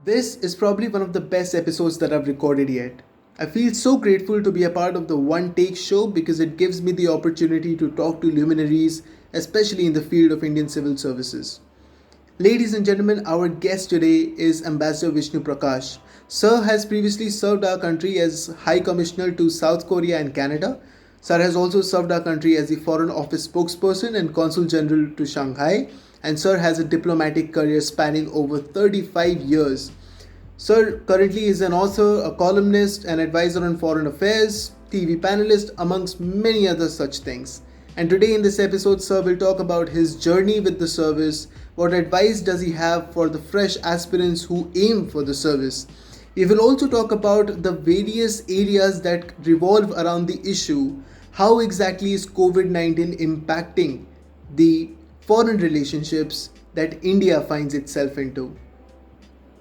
This is probably one of the best episodes that I've recorded yet. I feel so grateful to be a part of the One Take show because it gives me the opportunity to talk to luminaries, especially in the field of Indian civil services. Ladies and gentlemen, our guest today is Ambassador Vishnu Prakash. Sir has previously served our country as High Commissioner to South Korea and Canada. Sir has also served our country as the Foreign Office spokesperson and Consul General to Shanghai. And Sir has a diplomatic career spanning over 35 years. Sir currently is an author, a columnist, an advisor on foreign affairs, TV panelist, amongst many other such things. And today in this episode, Sir will talk about his journey with the service, what advice does he have for the fresh aspirants who aim for the service. We will also talk about the various areas that revolve around the issue. How exactly is COVID 19 impacting the foreign relationships that India finds itself into?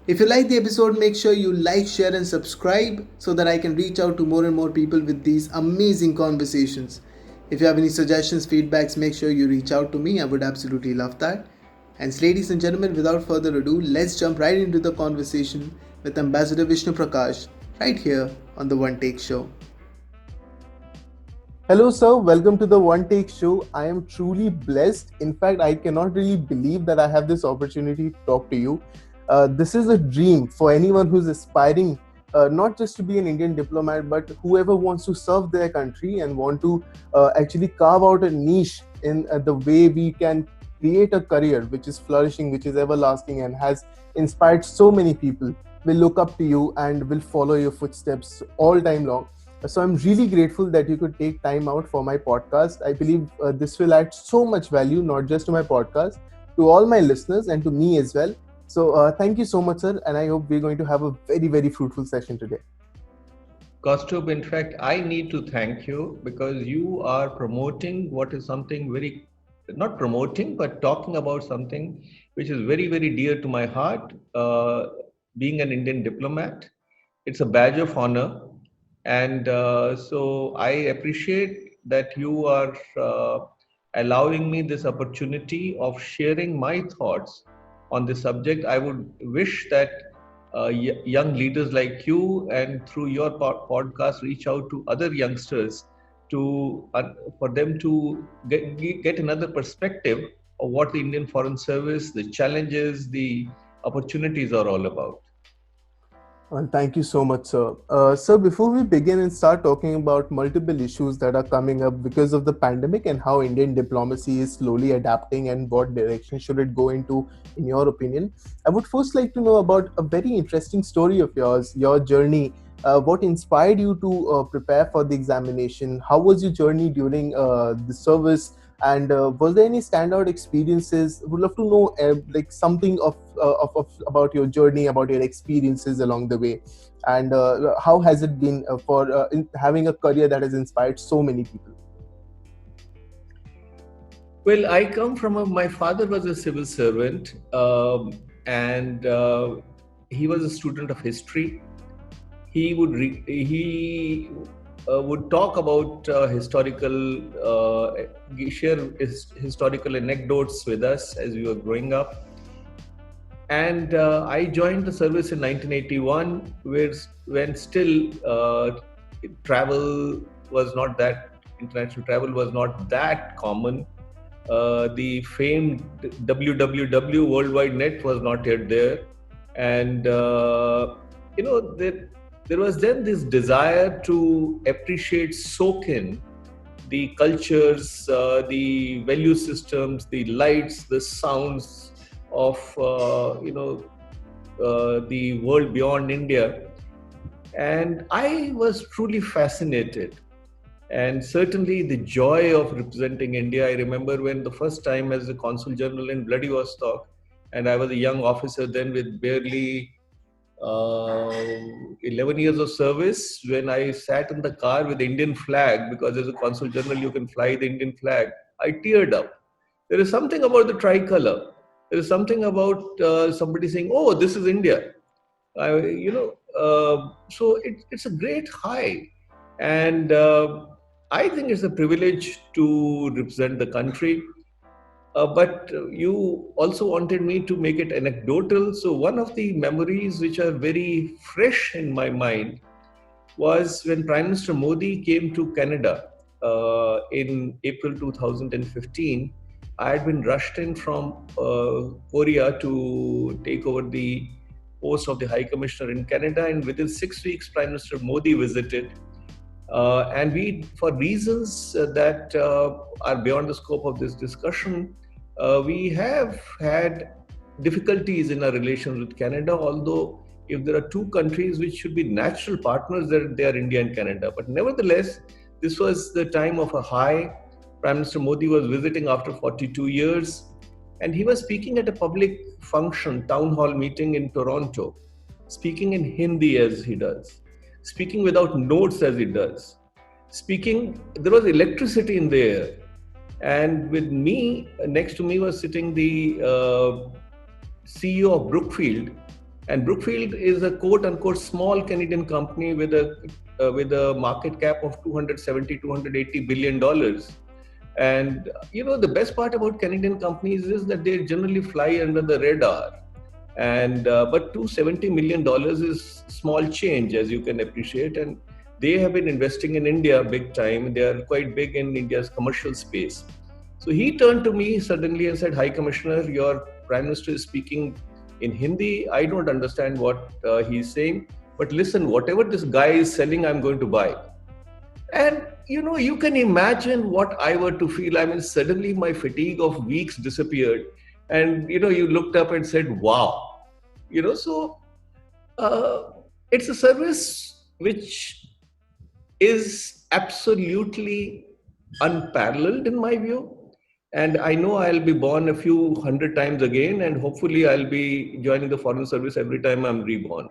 If you like the episode, make sure you like, share, and subscribe so that I can reach out to more and more people with these amazing conversations. If you have any suggestions, feedbacks, make sure you reach out to me. I would absolutely love that. And ladies and gentlemen, without further ado, let's jump right into the conversation with Ambassador Vishnu Prakash right here on the One Take Show. Hello, sir. Welcome to the One Take Show. I am truly blessed. In fact, I cannot really believe that I have this opportunity to talk to you. This is a dream for anyone who's aspiring not just to be an Indian diplomat, but whoever wants to serve their country and want to actually carve out a niche in the way we can create a career which is flourishing, which is everlasting, and has inspired so many people. Will look up to you and will follow your footsteps all time long. So I'm really grateful that you could take time out for my podcast. I believe this will add so much value, not just to my podcast, to all my listeners and to me as well. So thank you so much, sir. And I hope we're going to have a very, very fruitful session today. Kaustubh, in fact, I need to thank you because you are promoting what is something very, not promoting, but talking about something which is very, very dear to my heart. Being an Indian diplomat, it's a badge of honor. And so I appreciate that you are allowing me this opportunity of sharing my thoughts on this subject. I would wish that young leaders like you and through your podcast reach out to other youngsters to for them to get another perspective of what the Indian Foreign Service, the challenges, the opportunities are all about. Well, thank you so much, sir. Sir, before we begin and start talking about multiple issues that are coming up because of the pandemic and how Indian diplomacy is slowly adapting and what direction should it go into, in your opinion, I would first like to know about a very interesting story of yours, your journey. What inspired you to prepare for the examination? How was your journey during the service? And was there any standout experiences? Would love to know like something of about your journey, about your experiences along the way, and how has it been for having a career that has inspired so many people? Well, I come from my father was a civil servant, and he was a student of history. He would talk about share historical anecdotes with us as we were growing up. And I joined the service in 1981, when still travel was not that international travel was not that common. The famed WWW World Wide Net was not yet there, and there was then this desire to appreciate, soak in the cultures, the value systems, the lights, the sounds of the world beyond India, and I was truly fascinated. And certainly the joy of representing India. I remember when the first time as the Consul General in Vladivostok, and I was a young officer then with barely 11 years of service, when I sat in the car with the Indian flag, because as a Consul General you can fly the Indian flag, I teared up. There is something about the tricolor. There is something about somebody saying, "Oh, this is India." So it's a great high, and I think it's a privilege to represent the country. But you also wanted me to make it anecdotal. So, one of the memories which are very fresh in my mind was when Prime Minister Modi came to Canada in April 2015. I had been rushed in from Korea to take over the post of the High Commissioner in Canada, and within 6 weeks, Prime Minister Modi visited. And we, for reasons that are beyond the scope of this discussion, we have had difficulties in our relations with Canada, although if there are two countries which should be natural partners, they are India and Canada. But nevertheless, this was the time of a high. Prime Minister Modi was visiting after 42 years, and he was speaking at a public function, town hall meeting in Toronto, speaking in Hindi as he does, speaking without notes as he does, speaking, there was electricity in the air. And with me, next to me was sitting the CEO of Brookfield. And Brookfield is a quote unquote small Canadian company with a market cap of 270, $280 billion. And the best part about Canadian companies is that they generally fly under the radar. And but $270 million is small change, as you can appreciate. And they have been investing in India big time. They are quite big in India's commercial space. So he turned to me suddenly and said, "High Commissioner, your Prime Minister is speaking in Hindi. I don't understand what he's saying. But listen, whatever this guy is selling, I'm going to buy." And you can imagine what I were to feel. I mean, suddenly my fatigue of weeks disappeared. And you looked up and said, "Wow." So uh, it's a service which is absolutely unparalleled in my view. And I know I'll be born a few hundred times again, and hopefully I'll be joining the foreign service every time I'm reborn.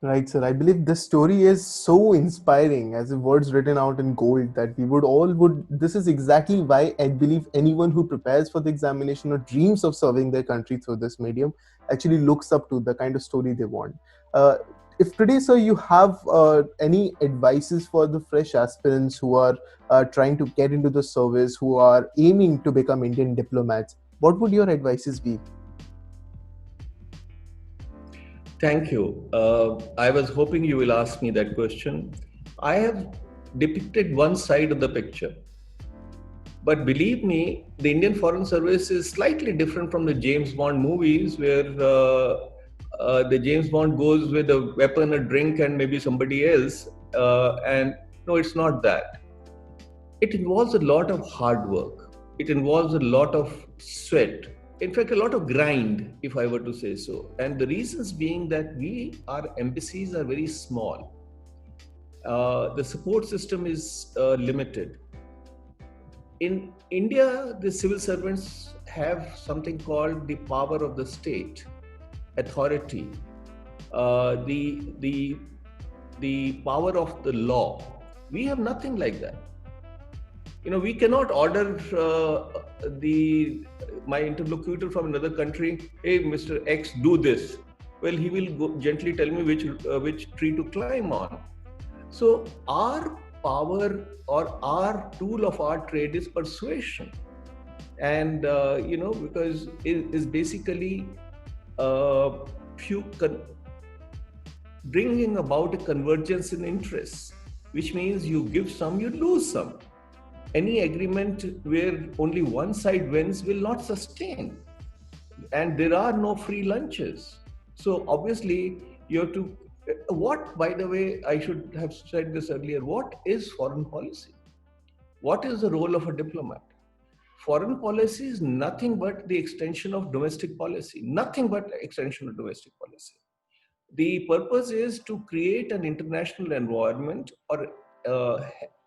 Right, sir. I believe this story is so inspiring as if words written out in gold that we would. This is exactly why I believe anyone who prepares for the examination or dreams of serving their country through this medium actually looks up to the kind of story they want. Uh, if today, sir, you have any advices for the fresh aspirants who are trying to get into the service, who are aiming to become Indian diplomats, what would your advices be? Thank you. I was hoping you will ask me that question. I have depicted one side of the picture. But believe me, the Indian Foreign Service is slightly different from the James Bond movies, where the James Bond goes with a weapon, a drink, and maybe somebody else. And no, it's not that. It involves a lot of hard work. It involves a lot of sweat. In fact, a lot of grind, if I were to say so. And the reasons being that our embassies are very small. The support system is limited. In India, the civil servants have something called the power of the state, authority, the power of the law. We have nothing like that. We cannot order my interlocutor from another country, "Hey, Mr. X, do this." Well, he will gently tell me which tree to climb on. So our power or our tool of our trade is persuasion, and because it is basically few bringing about a convergence in interests, which means you give some, you lose some. Any agreement where only one side wins will not sustain, and there are no free lunches. So obviously you have to, by the way, I should have said this earlier, what is foreign policy? What is the role of a diplomat? Foreign policy is nothing but the extension of domestic policy, nothing but extension of domestic policy. The purpose is to create an international environment, or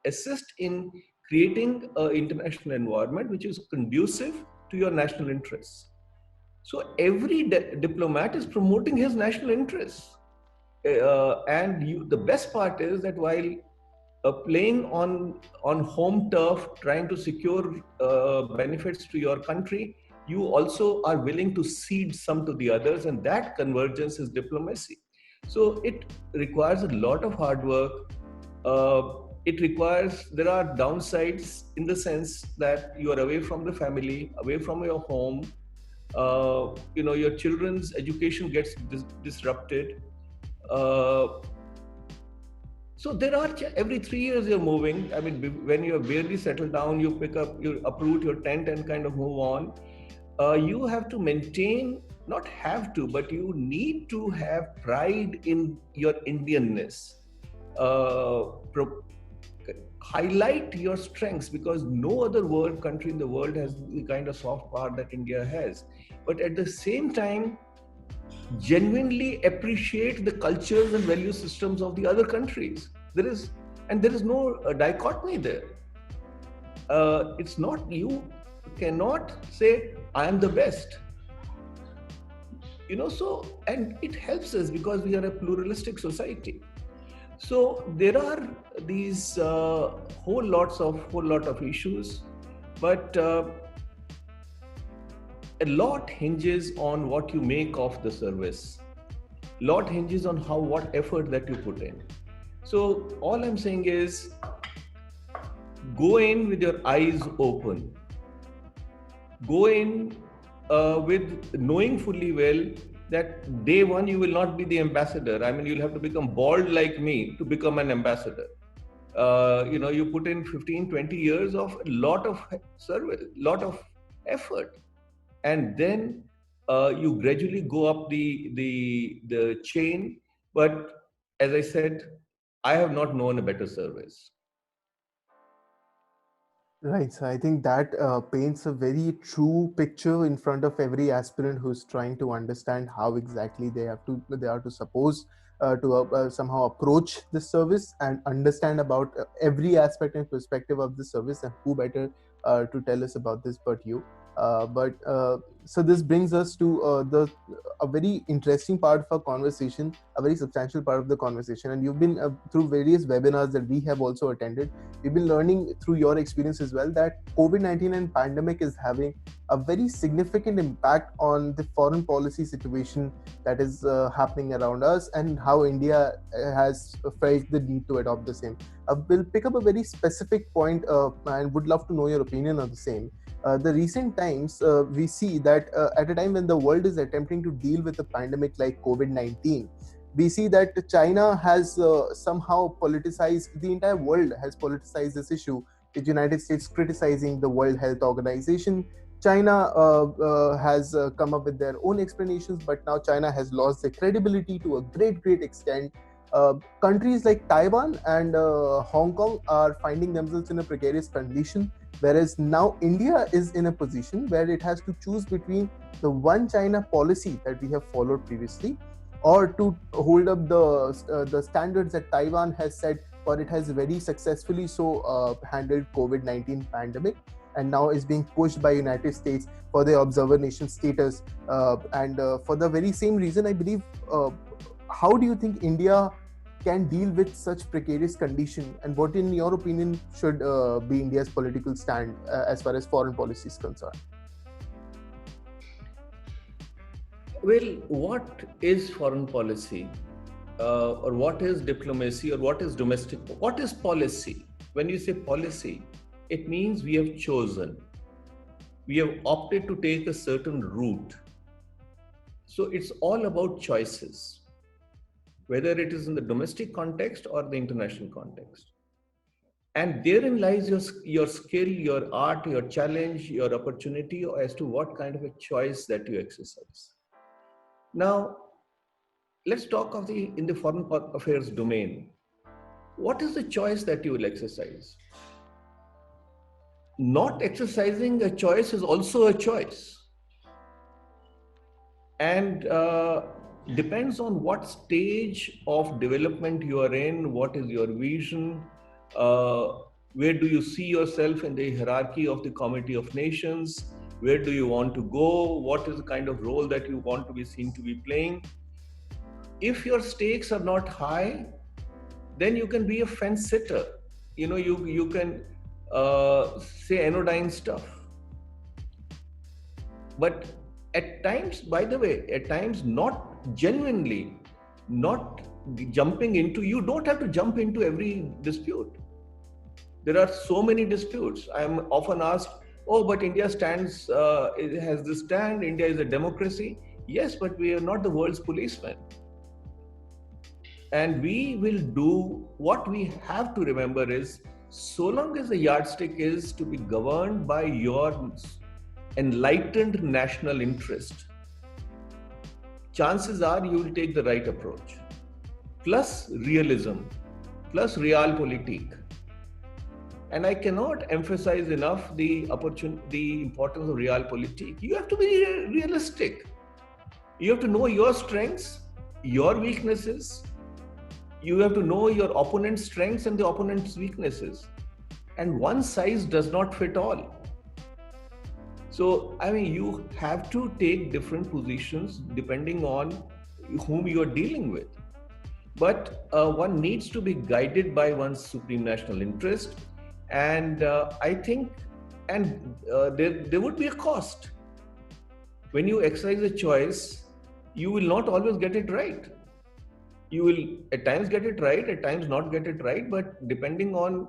assist in creating an international environment which is conducive to your national interests. So every diplomat is promoting his national interests. The best part is that while playing on home turf, trying to secure benefits to your country, you also are willing to cede some to the others, and that convergence is diplomacy. So it requires a lot of hard work. there are downsides in the sense that you are away from the family, away from your home. Your children's education gets disrupted. Uh, so there are every 3 years you're moving. I mean, when you're barely settled down, you pick up, you uproot your tent and kind of move on. You have to maintain, not have to, but you need to have pride in your Indianness. Uh, Highlight your strengths, because no other country in the world has the kind of soft power that India has. But at the same time, genuinely appreciate the cultures and value systems of the other countries. There is no dichotomy there. It's not, you cannot say I am the best. So, and it helps us because we are a pluralistic society. So there are these whole lot of issues, but a lot hinges on what you make of the service. Lot hinges on what effort that you put in. So all I'm saying is, go in with your eyes open. Go in with knowing fully well that day one you will not be the ambassador. I mean, you'll have to become bald like me to become an ambassador. You put in 15, 20 years of a lot of service, lot of effort, and then you gradually go up the chain. But as I said, I have not known a better service. Right. So I think that paints a very true picture in front of every aspirant who's trying to understand how exactly they are to suppose to somehow approach this service and understand about every aspect and perspective of the service, and who better to tell us about this but you. But so this brings us to the a very interesting part of our conversation, a very substantial part of the conversation. And you've been through various webinars that we have also attended. We've been learning through your experience as well that COVID-19 and pandemic is having a very significant impact on the foreign policy situation that is happening around us, and how India has felt the need to adopt the same. We'll pick up a very specific point and would love to know your opinion on the same. The recent times, we see that at a time when the world is attempting to deal with a pandemic like COVID-19, we see that China has somehow politicized, the entire world has politicized this issue. The United States criticizing the World Health Organization. China has come up with their own explanations, but now China has lost their credibility to a great extent. Countries like Taiwan and Hong Kong are finding themselves in a precarious condition, whereas now India is in a position where it has to choose between the one China policy that we have followed previously, or to hold up the standards that Taiwan has set, or it has very successfully handled COVID-19 pandemic, and now is being pushed by United States for the observer nation status. And for the very same reason, I believe, how do you think India can deal with such precarious condition, and what, in your opinion, should be India's political stand as far as foreign policy is concerned? Well, what is foreign policy, or what is diplomacy, or what is domestic? What is policy? When you say policy, it means we have chosen, we have opted to take a certain route. So it's all about choices, whether it is in the domestic context or the international context. And therein lies your skill, your art, your challenge, your opportunity as to what kind of a choice that you exercise. Now, let's talk of in the foreign affairs domain. What is the choice that you will exercise? Not exercising a choice is also a choice. And depends on what stage of development you are in, what is your vision, where do you see yourself in the hierarchy of the Committee of Nations, where do you want to go, what is the kind of role that you want to be seen to be playing. If your stakes are not high, then you can be a fence sitter. You can say anodyne stuff. But at times, by the way, at times not genuinely, not jumping into, you don't have to jump into every dispute. There are so many disputes. I am often asked, oh, but India stands, it has this stand, India is a democracy. Yes, but we are not the world's policeman. And we will do what we have to remember is so long as the yardstick is to be governed by your enlightened national interest, chances are you will take the right approach. Plus realism, plus realpolitik. And I cannot emphasize enough the importance of realpolitik. You have to be realistic. You have to know your strengths, your weaknesses. You have to know your opponent's strengths and the opponent's weaknesses. And one size does not fit all. So, I mean, you have to take different positions depending on whom you are dealing with. But one needs to be guided by one's supreme national interest. And I think, there would be a cost. When you exercise a choice, you will not always get it right. You will at times get it right, at times not get it right, but depending on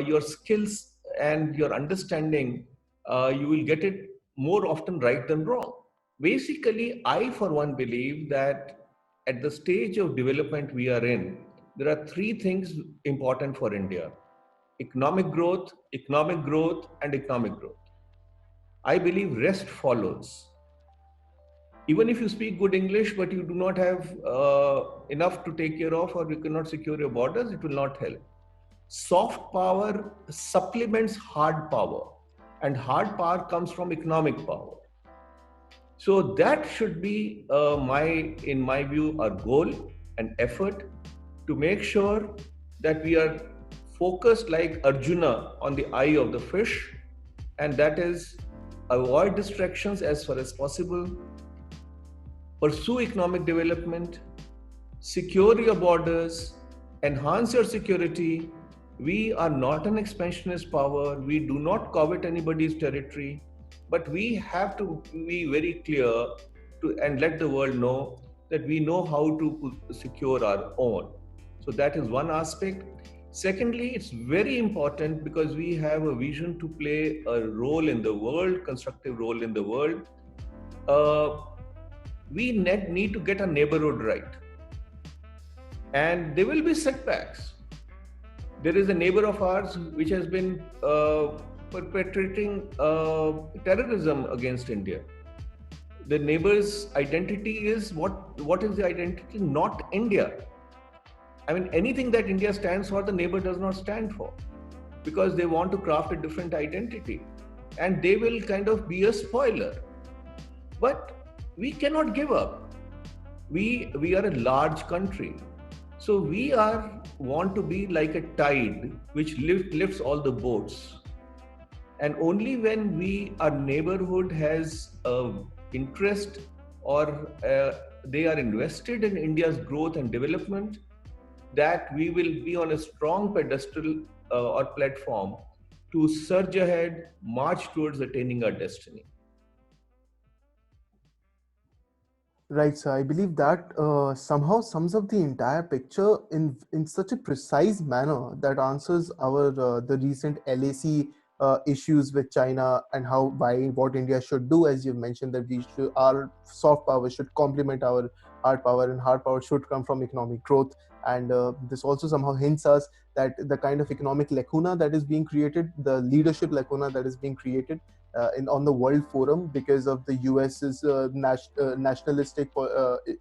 your skills and your understanding, you will get it more often right than wrong. Basically, I for one believe that at the stage of development we are in, there are three things important for India: economic growth, economic growth, and economic growth. I believe rest follows. Even if you speak good English, but you do not have enough to take care of, or you cannot secure your borders, it will not help. Soft power supplements hard power, and hard power comes from economic power. So that should be in my view, our goal and effort to make sure that we are focused like Arjuna on the eye of the fish, and that is avoid distractions as far as possible, pursue economic development, secure your borders, enhance your security. We are not an expansionist power. We do not covet anybody's territory, but we have to be very clear and let the world know that we know how to secure our own. So that is one aspect. Secondly, it's very important because we have a vision to play a role in the world, constructive role in the world. We need to get our neighborhood right. And there will be setbacks. There is a neighbor of ours which has been perpetrating terrorism against India. The neighbor's identity is what is the identity? Not India. I mean, anything that India stands for, the neighbor does not stand for, because they want to craft a different identity, and they will kind of be a spoiler. But we cannot give up. We are a large country. So we want to be like a tide which lifts all the boats. And only when our neighborhood has interest, or they are invested in India's growth and development, that we will be on a strong pedestal or platform to surge ahead, march towards attaining our destiny. Right, so I believe that somehow sums up the entire picture in such a precise manner that answers our the recent LAC issues with China, and what India should do. As you've mentioned, that our soft power should complement our hard power, and hard power should come from economic growth. And this also somehow hints us that the kind of economic lacuna that is being created, the leadership lacuna that is being created on the World Forum because of the US's nationalistic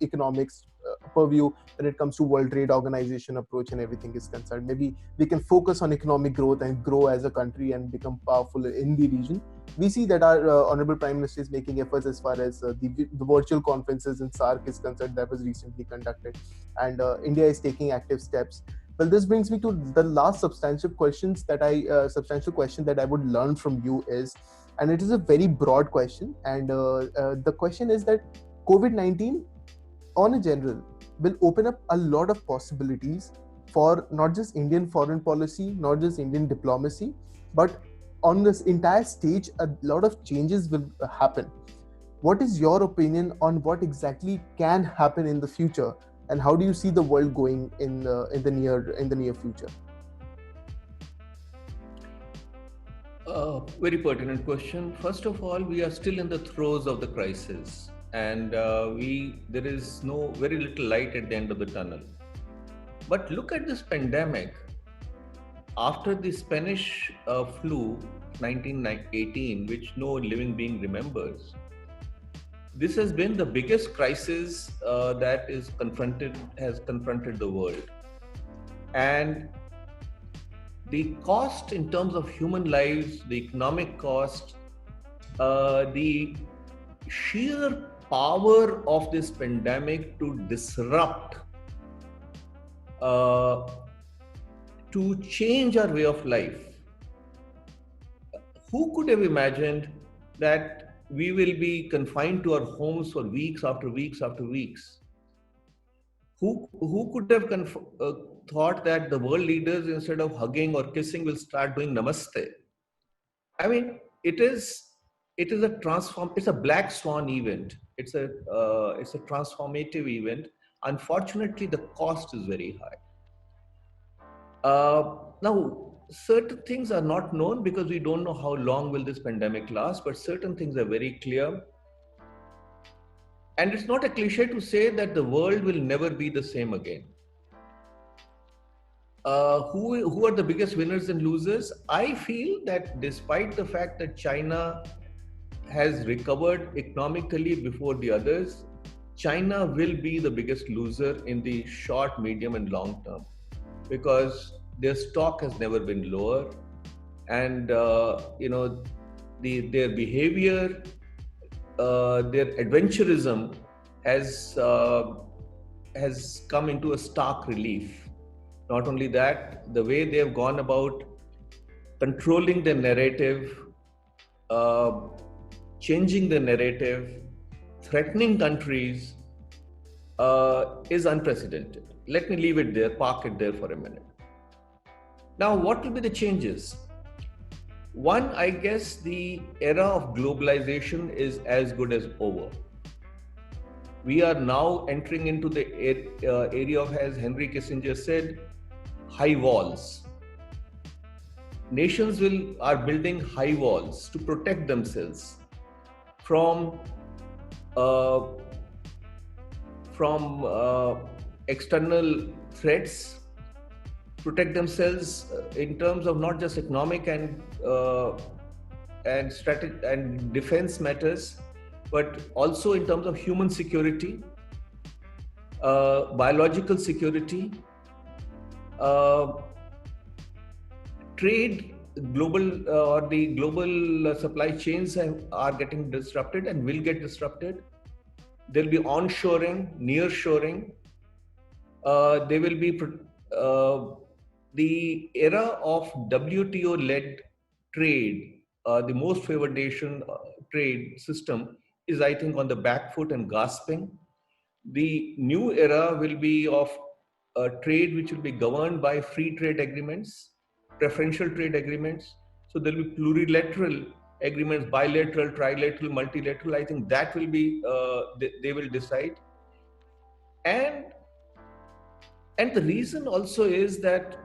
economics purview when it comes to World Trade Organization approach and everything is concerned. Maybe we can focus on economic growth and grow as a country and become powerful in the region. We see that our Honorable Prime Minister is making efforts as far as the virtual conferences in SAARC is concerned that was recently conducted, and India is taking active steps. Well, this brings me to the last substantial question that I would learn from you is, and it is a very broad question, and the question is that COVID-19 on a general will open up a lot of possibilities for not just Indian foreign policy, not just Indian diplomacy, but on this entire stage a lot of changes will happen. What is your opinion on what exactly can happen in the future, and how do you see the world going in the near future? Very pertinent question. First of all, we are still in the throes of the crisis, and we there is no very little light at the end of the tunnel. But look at this pandemic. After the Spanish flu, 1918, which no living being remembers, this has been the biggest crisis that has confronted the world, and the cost in terms of human lives, the economic cost, the sheer power of this pandemic to disrupt, uh, to change our way of life. Who could have imagined that we will be confined to our homes for weeks after weeks after weeks? Who could have thought that the world leaders, instead of hugging or kissing, will start doing namaste? I mean, it is a transform. It's a black swan event. It's a transformative event. Unfortunately, the cost is very high. Now, certain things are not known because we don't know how long will this pandemic last. But certain things are very clear, and it's not a cliche to say that the world will never be the same again. Who are the biggest winners and losers? I feel that despite the fact that China has recovered economically before the others, China will be the biggest loser in the short, medium, and long term, because their stock has never been lower, and their behavior, their adventurism has come into a stark relief. Not only that, the way they have gone about controlling the narrative, uh, changing the narrative, threatening countries, is unprecedented. Let me leave it there, park it there for a minute. Now, what will be the changes? One, I guess the era of globalization is as good as over. We are now entering into the area of, as Henry Kissinger said, high walls. Nations are building high walls to protect themselves from uh, external threats, protect themselves in terms of not just economic and strategy and defense matters, but also in terms of human security, biological security, trade, the global supply chains are getting disrupted and will get disrupted. There'll be onshoring, nearshoring. There will be the era of WTO-led trade, the most favored nation trade system is, I think, on the back foot and gasping. The new era will be of trade which will be governed by free trade agreements, preferential trade agreements. So there will be plurilateral agreements, bilateral, trilateral, multilateral. I think that will be, they will decide. And the reason also is that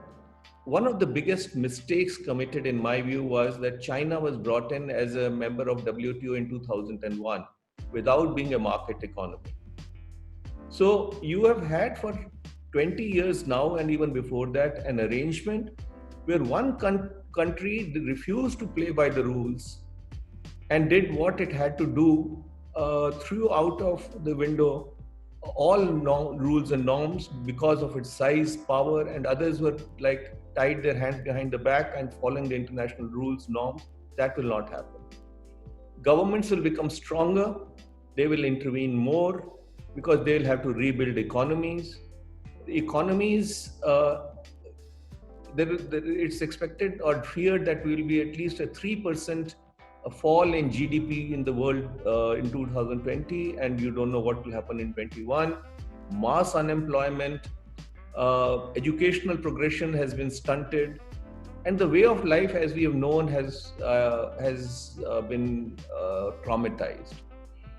one of the biggest mistakes committed, in my view, was that China was brought in as a member of WTO in 2001 without being a market economy. So you have had for 20 years now, and even before that, an arrangement where one country refused to play by the rules and did what it had to do, threw out of the window all rules and norms because of its size, power, and others were like tied their hands behind the back and following the international rules, norms. That will not happen. Governments will become stronger. They will intervene more because they'll have to rebuild economies. Economies, it's expected or feared that we will be at least a 3% fall in GDP in the world in 2020, and you don't know what will happen in 21. Mass unemployment, educational progression has been stunted, and the way of life as we have known has been traumatized.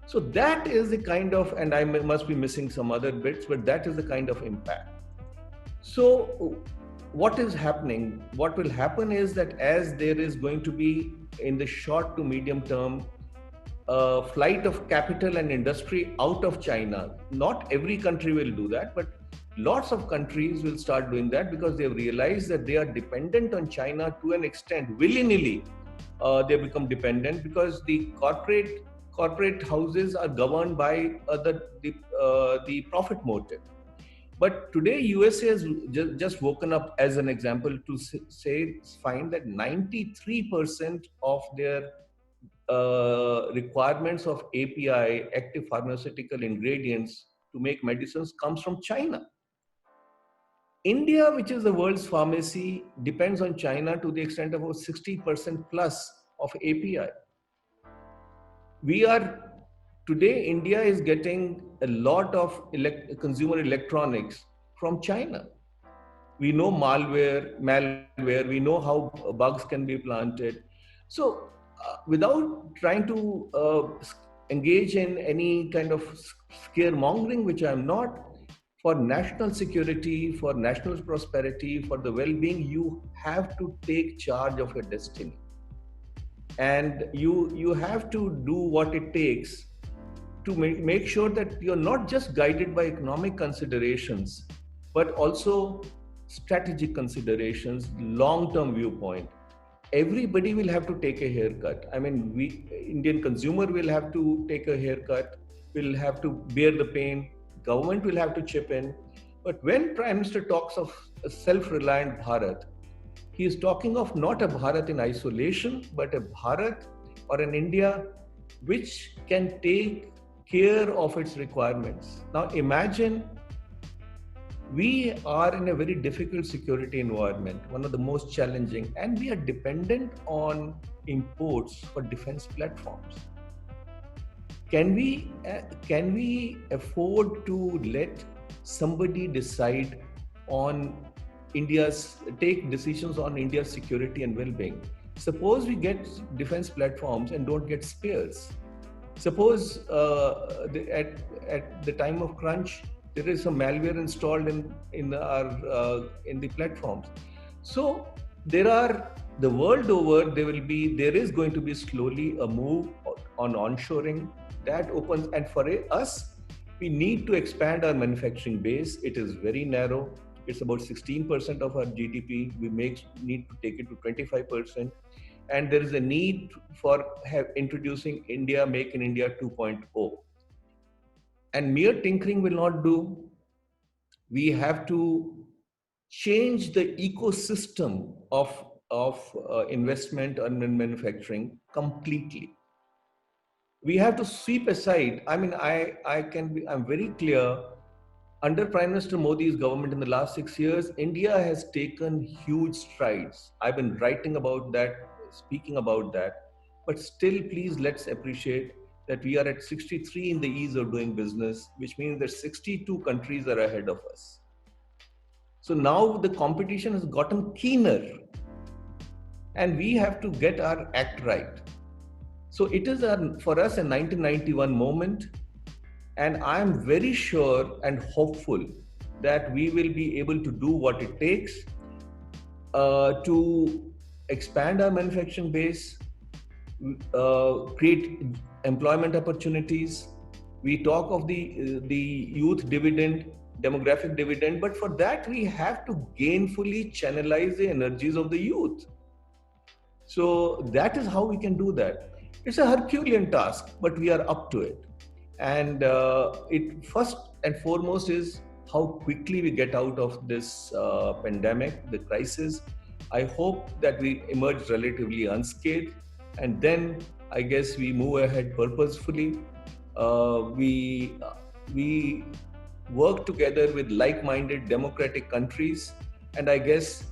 So that is the kind of, and must be missing some other bits, but that is the kind of impact. So what is happening? What will happen is that as there is going to be in the short to medium term flight of capital and industry out of China. Not every country will do that, but lots of countries will start doing that because they've realized that they are dependent on China to an extent. Willy-nilly, they become dependent because the corporate houses are governed by the profit motive. But today, USA has just woken up, as an example, to find that 93% of their requirements of API, active pharmaceutical ingredients to make medicines, comes from China. India, which is the world's pharmacy, depends on China to the extent of about 60% plus of API. Today, India is getting a lot of consumer electronics from China. We know malware, we know how bugs can be planted. So, without trying to engage in any kind of scaremongering, which I'm not, for national security, for national prosperity, for the well-being, you have to take charge of your destiny. And you have to do what it takes to make sure that you're not just guided by economic considerations, but also strategic considerations, long-term viewpoint. Everybody will have to take a haircut. I mean, Indian consumer will have to take a haircut, will have to bear the pain, government will have to chip in. But when Prime Minister talks of a self-reliant Bharat, he is talking of not a Bharat in isolation, but a Bharat or an India which can take care of its requirements. Now imagine we are in a very difficult security environment, one of the most challenging, and we are dependent on imports for defense platforms. Can we afford to let somebody decide on take decisions on India's security and well-being? Suppose we get defense platforms and don't get spares. Suppose at the time of crunch, there is some malware installed in the platforms. So the world over, there is going to be slowly a move on onshoring that opens. And for us, we need to expand our manufacturing base. It is very narrow. It's about 16% of our GDP. We need to take it to 25%. And there is a need for introducing Make in India 2.0. And mere tinkering will not do. We have to change the ecosystem of investment and manufacturing completely. We have to sweep aside. I mean, I'm very clear. Under Prime Minister Modi's government in the last 6 years, India has taken huge strides. I've been writing about that, speaking about that. But still, please, let's appreciate that we are at 63 in the ease of doing business, which means that 62 countries are ahead of us. So now the competition has gotten keener and we have to get our act right. So it is for us a 1991 moment, and I am very sure and hopeful that we will be able to do what it takes to expand our manufacturing base, create employment opportunities. We talk of the youth dividend, demographic dividend, but for that we have to gainfully channelize the energies of the youth. So that is how we can do that. It's a Herculean task, but we are up to it. And it first and foremost is how quickly we get out of this pandemic, the crisis. I hope that we emerge relatively unscathed, and then I guess we move ahead purposefully. We work together with like-minded democratic countries, and I guess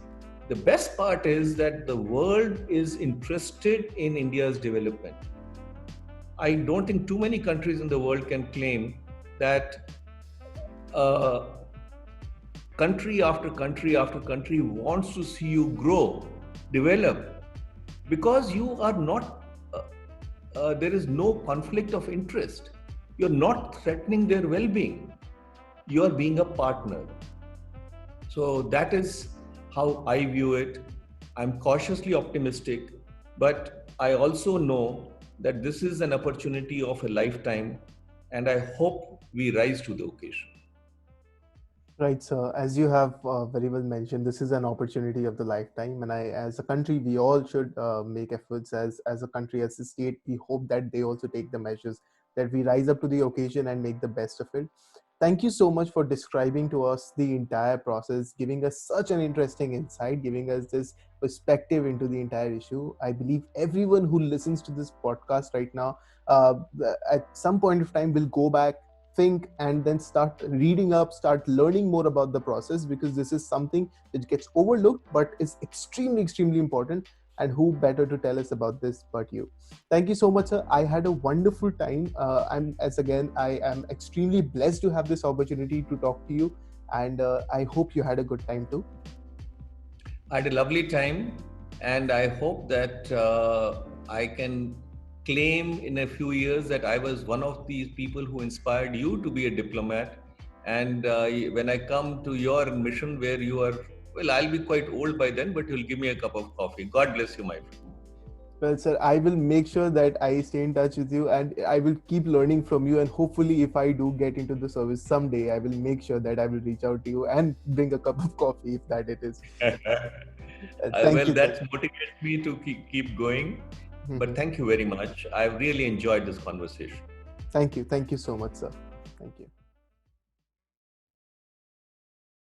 the best part is that the world is interested in India's development. I don't think too many countries in the world can claim that country after country after country wants to see you grow, develop, because you are not, there is no conflict of interest. You're not threatening their well-being. You're being a partner. So that is how I view it. I'm cautiously optimistic, but I also know that this is an opportunity of a lifetime, and I hope we rise to the occasion. Right, sir. As you have very well mentioned, this is an opportunity of the lifetime, and as a country, we all should make efforts. As a country, as a state, we hope that they also take the measures, that we rise up to the occasion and make the best of it. Thank you so much for describing to us the entire process, giving us such an interesting insight, giving us this perspective into the entire issue. I believe everyone who listens to this podcast right now, uh, at some point of time, will go back, think, and then start reading up, start learning more about the process, because this is something that gets overlooked but is extremely, extremely important. And who better to tell us about this but you? Thank you so much, sir. I had a wonderful time. I am extremely blessed to have this opportunity to talk to you, and I hope you had a good time too. I had a lovely time, and I hope that I can claim in a few years that I was one of these people who inspired you to be a diplomat. And when I come to your mission where you are, well, I'll be quite old by then, but you'll give me a cup of coffee. God bless you, my friend. Well, sir, I will make sure that I stay in touch with you, and I will keep learning from you. And hopefully, if I do get into the service someday, I will make sure that I will reach out to you and bring a cup of coffee if that it is. Thank Well, you, that sir. motivates me to keep going. But Mhm. thank you very much. I've really enjoyed this conversation. Thank you. Thank you so much, sir. Thank you.